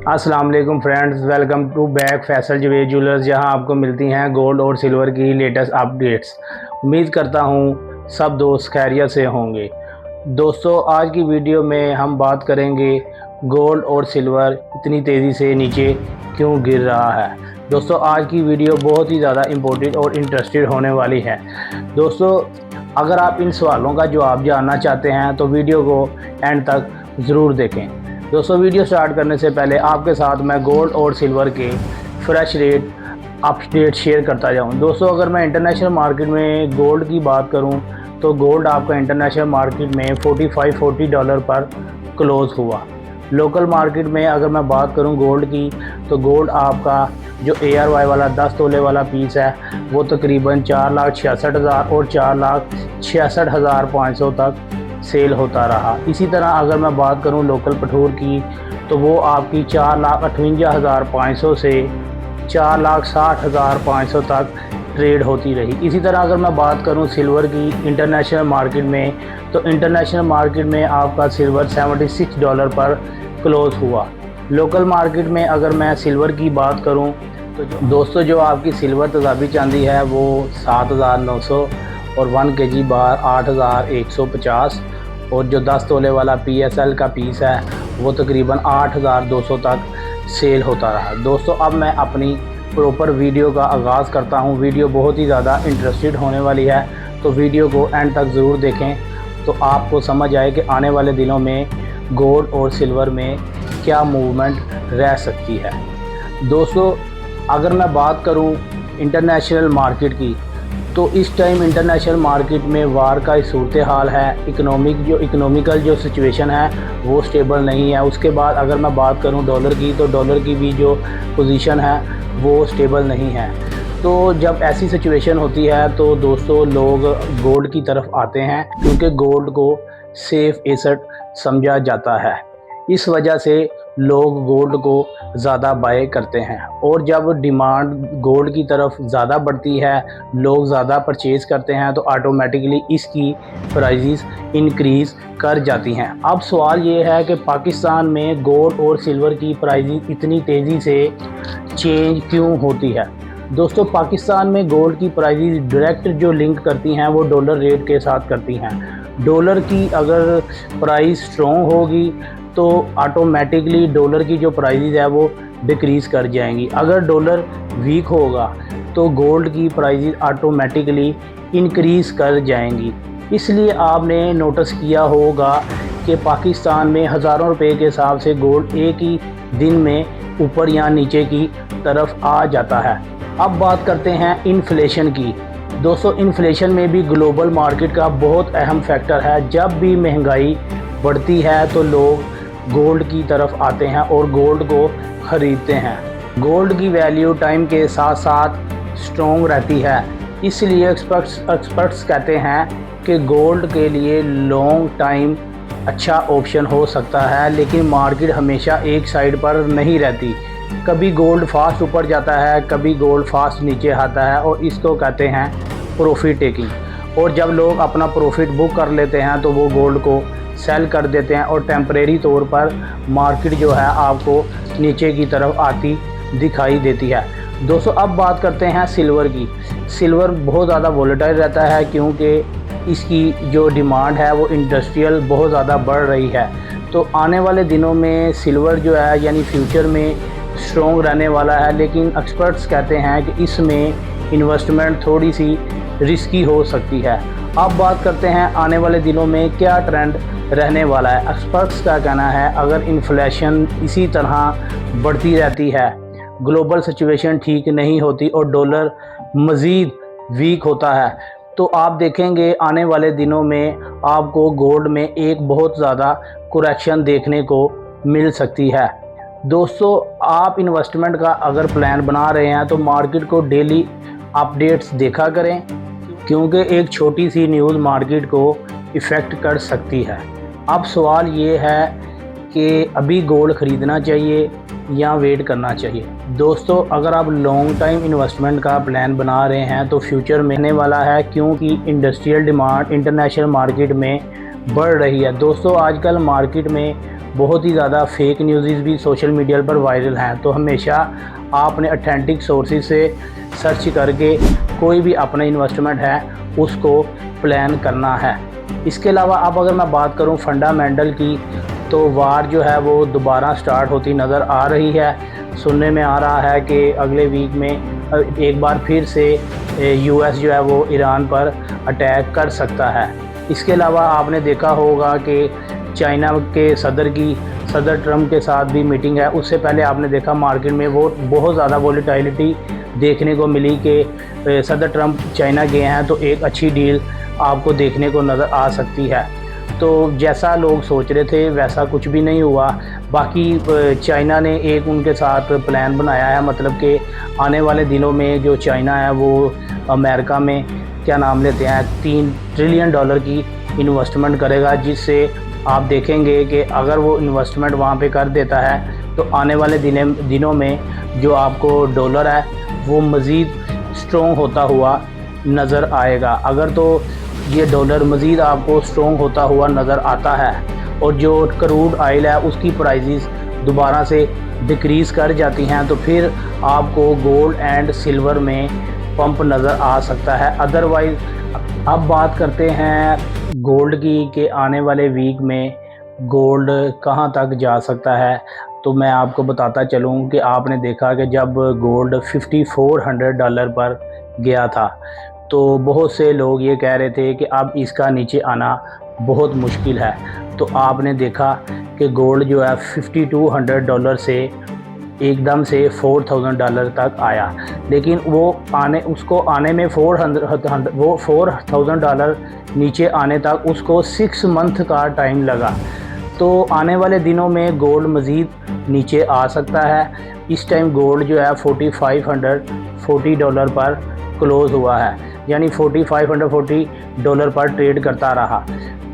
अस्सलाम वालेकुम friends, welcome to back Faisal Javed jewellers, जहां आपको मिलती हैं गोल्ड और सिल्वर की लेटेस्ट अपडेट्स। उम्मीद करता हूं सब दोस्त खैरियत से होंगे। दोस्तों, आज की वीडियो में हम बात करेंगे गोल्ड और सिल्वर इतनी तेज़ी से नीचे क्यों गिर रहा है। दोस्तों, आज की वीडियो बहुत ही ज़्यादा इम्पोर्टेंट और इंटरेस्टेड होने वाली है। दोस्तों, अगर आप इन सवालों का जवाब जानना चाहते हैं तो वीडियो को एंड तक ज़रूर देखें। दोस्तों, वीडियो स्टार्ट करने से पहले आपके साथ मैं गोल्ड और सिल्वर के फ्रेश रेट अपडेट शेयर करता जाऊं। दोस्तों, अगर मैं इंटरनेशनल मार्केट में गोल्ड की बात करूं तो गोल्ड आपका इंटरनेशनल मार्केट में $45-40 पर क्लोज़ हुआ। लोकल मार्केट में अगर मैं बात करूं गोल्ड की तो गोल्ड आपका जो ARY वाला 10 तोले वाला पीस है वो तकरीबन 4,66,000 और 4,66,500 तक सेल होता रहा। इसी तरह अगर मैं बात करूं लोकल पठूर की तो वो आपकी 4,58,500 से 4,60,500 तक ट्रेड होती रही। इसी तरह अगर मैं बात करूं सिल्वर की इंटरनेशनल मार्केट में तो इंटरनेशनल मार्केट में आपका सिल्वर $76 पर क्लोज़ हुआ। लोकल मार्केट में अगर मैं सिल्वर की बात करूं तो दोस्तों जो आपकी सिल्वर तजाबी चांदी है वो 7,900 और 1 kg बार 8,150 और जो 10 तोले वाला PSL का पीस है वो तकरीबन 8,200 तक सेल होता रहा। दोस्तों, अब मैं अपनी प्रॉपर वीडियो का आगाज़ करता हूं। वीडियो बहुत ही ज़्यादा इंटरेस्टेड होने वाली है, तो वीडियो को एंड तक ज़रूर देखें तो आपको समझ आए कि आने वाले दिनों में गोल्ड और सिल्वर में क्या मूवमेंट रह सकती है। दोस्तों, अगर मैं बात करूं इंटरनेशनल मार्केट की तो इस टाइम इंटरनेशनल मार्केट में वार का सूरत हाल है। इकोनॉमिकल जो सिचुएशन है वो स्टेबल नहीं है। उसके बाद अगर मैं बात करूं डॉलर की तो डॉलर की भी जो पोजीशन है वो स्टेबल नहीं है। तो जब ऐसी सिचुएशन होती है तो दोस्तों लोग गोल्ड की तरफ आते हैं क्योंकि गोल्ड को सेफ एसेट समझा जाता है। इस वजह से लोग गोल्ड को ज़्यादा बाय करते हैं और जब डिमांड गोल्ड की तरफ ज़्यादा बढ़ती है, लोग ज़्यादा परचेज़ करते हैं तो ऑटोमेटिकली इसकी प्राइसेस इंक्रीज़ कर जाती हैं। अब सवाल ये है कि पाकिस्तान में गोल्ड और सिल्वर की प्राइसेस इतनी तेज़ी से चेंज क्यों होती है। दोस्तों, पाकिस्तान में गोल्ड की प्राइसेस डायरेक्ट जो लिंक करती हैं वो डॉलर रेट के साथ करती हैं। डॉलर की अगर प्राइस स्ट्रॉन्ग होगी तो ऑटोमेटिकली डॉलर की जो प्राइसेस है वो डिक्रीज़ कर जाएंगी। अगर डॉलर वीक होगा तो गोल्ड की प्राइसेस ऑटोमेटिकली इंक्रीज़ कर जाएंगी। इसलिए आपने नोटिस किया होगा कि पाकिस्तान में हज़ारों रुपए के हिसाब से गोल्ड एक ही दिन में ऊपर या नीचे की तरफ आ जाता है। अब बात करते हैं इन्फ्लेशन की। दोस्तों, इन्फ्लेशन में भी ग्लोबल मार्केट का बहुत अहम फैक्टर है। जब भी महंगाई बढ़ती है तो लोग गोल्ड की तरफ आते हैं और गोल्ड को ख़रीदते हैं। गोल्ड की वैल्यू टाइम के साथ साथ स्ट्रॉन्ग रहती है, इसलिए एक्सपर्ट्स कहते हैं कि गोल्ड के लिए लॉन्ग टाइम अच्छा ऑप्शन हो सकता है। लेकिन मार्केट हमेशा एक साइड पर नहीं रहती। कभी गोल्ड फास्ट ऊपर जाता है, कभी गोल्ड फास्ट नीचे आता है और इसको कहते हैं प्रॉफिट टेकिंग। और जब लोग अपना प्रॉफिट बुक कर लेते हैं तो वो गोल्ड को सेल कर देते हैं और टेम्परेरी तौर पर मार्केट जो है आपको नीचे की तरफ आती दिखाई देती है। दोस्तों, अब बात करते हैं सिल्वर की। सिल्वर बहुत ज़्यादा वोलेटाइल रहता है क्योंकि इसकी जो डिमांड है वो इंडस्ट्रियल बहुत ज़्यादा बढ़ रही है। तो आने वाले दिनों में सिल्वर जो है यानी फ्यूचर में स्ट्रॉन्ग रहने वाला है। लेकिन एक्सपर्ट्स कहते हैं कि इसमें इन्वेस्टमेंट थोड़ी सी रिस्की हो सकती है। अब बात करते हैं आने वाले दिनों में क्या ट्रेंड रहने वाला है। एक्सपर्ट्स का कहना है अगर इन्फ्लेशन इसी तरह बढ़ती रहती है, ग्लोबल सिचुएशन ठीक नहीं होती और डॉलर मज़ीद वीक होता है तो आप देखेंगे आने वाले दिनों में आपको गोल्ड में एक बहुत ज़्यादा करेक्शन देखने को मिल सकती है। दोस्तों, आप इन्वेस्टमेंट का अगर प्लान बना रहे हैं तो मार्केट को डेली अपडेट्स देखा करें क्योंकि एक छोटी सी न्यूज़ मार्केट को इफ़ेक्ट कर सकती है। अब सवाल ये है कि अभी गोल्ड ख़रीदना चाहिए या वेट करना चाहिए। दोस्तों, अगर आप लॉन्ग टाइम इन्वेस्टमेंट का प्लान बना रहे हैं तो फ्यूचर में आने वाला है क्योंकि इंडस्ट्रियल डिमांड इंटरनेशनल मार्केट में बढ़ रही है। दोस्तों, आजकल मार्केट में बहुत ही ज़्यादा फेक न्यूज़ भी सोशल मीडिया पर वायरल हैं। तो हमेशा आपने ऑथेंटिक सोर्सेज से सर्च करके कोई भी अपना इन्वेस्टमेंट है उसको प्लान करना है। इसके अलावा अब अगर मैं बात करूं फंडामेंटल की, तो वार जो है वो दोबारा स्टार्ट होती नज़र आ रही है। सुनने में आ रहा है कि अगले वीक में एक बार फिर से यूएस जो है वो ईरान पर अटैक कर सकता है। इसके अलावा आपने देखा होगा कि चाइना के सदर ट्रम्प के साथ भी मीटिंग है। उससे पहले आपने देखा मार्केट में वो बहुत ज़्यादा वोलेटिलिटी देखने को मिली कि सदर ट्रम्प चाइना गए हैं, तो एक अच्छी डील आपको देखने को नज़र आ सकती है। तो जैसा लोग सोच रहे थे वैसा कुछ भी नहीं हुआ। बाकी चाइना ने एक उनके साथ प्लान बनाया है, मतलब कि आने वाले दिनों में जो चाइना है वो अमेरिका में क्या नाम लेते हैं $3 ट्रिलियन की इन्वेस्टमेंट करेगा, जिससे आप देखेंगे कि अगर वो इन्वेस्टमेंट वहाँ पे कर देता है तो आने वाले दिनों में जो आपको डॉलर है वो मज़ीद स्ट्रॉन्ग होता हुआ नज़र आएगा। अगर तो ये डॉलर मज़ीद आपको स्ट्रॉन्ग होता हुआ नज़र आता है और जो क्रूड ऑयल है उसकी प्राइसेस दोबारा से डिक्रीज़ कर जाती हैं, तो फिर आपको गोल्ड एंड सिल्वर में पंप नज़र आ सकता है। अदरवाइज़ अब बात करते हैं गोल्ड की कि आने वाले वीक में गोल्ड कहां तक जा सकता है। तो मैं आपको बताता चलूं कि आपने देखा कि जब गोल्ड $5400 पर गया था तो बहुत से लोग ये कह रहे थे कि अब इसका नीचे आना बहुत मुश्किल है। तो आपने देखा कि गोल्ड जो है $5200 से एकदम से $4000 तक आया, लेकिन उसको आने में $4000 नीचे आने तक उसको 6 मंथ का टाइम लगा। तो आने वाले दिनों में गोल्ड मज़ीद नीचे आ सकता है। इस टाइम गोल्ड जो है $4540 पर क्लोज़ हुआ है, यानी $4540 पर ट्रेड करता रहा।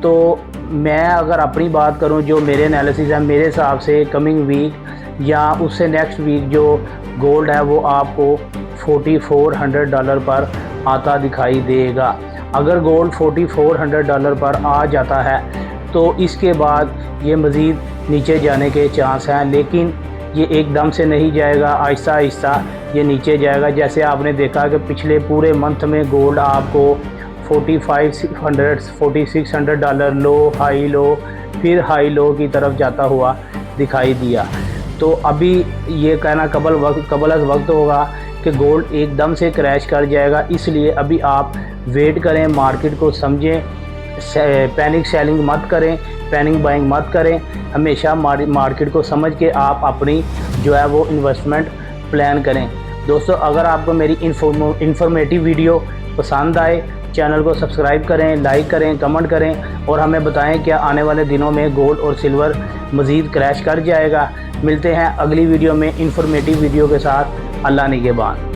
तो मैं अगर अपनी बात करूं, जो मेरे एनालिसिस है, मेरे हिसाब से कमिंग वीक या उससे नेक्स्ट वीक जो गोल्ड है वो आपको $4400 पर आता दिखाई देगा। अगर गोल्ड $4400 पर आ जाता है तो इसके बाद ये मज़ीद नीचे जाने के चांस हैं, लेकिन ये एकदम से नहीं जाएगा, आहिस्ता आहिस्ता ये नीचे जाएगा। जैसे आपने देखा कि पिछले पूरे मंथ में गोल्ड आपको $4500 $4600 लो हाई लो फिर हाई लो की तरफ जाता हुआ दिखाई दिया। तो अभी ये कहना कबल वक्त होगा कि गोल्ड एकदम से क्रैश कर जाएगा, इसलिए अभी आप वेट करें, मार्केट को समझें, पैनिक सेलिंग मत करें, पैनिक बाइंग मत करें। हमेशा मार्केट को समझ के आप अपनी जो है वो इन्वेस्टमेंट प्लान करें। दोस्तों, अगर आपको मेरी इन्फॉर्मेटिव वीडियो पसंद आए, चैनल को सब्सक्राइब करें, लाइक करें, कमेंट करें और हमें बताएं क्या आने वाले दिनों में गोल्ड और सिल्वर मज़ीद क्रैश कर जाएगा। मिलते हैं अगली वीडियो में इन्फॉर्मेटिव वीडियो के साथ। अल्लाह निगहबान।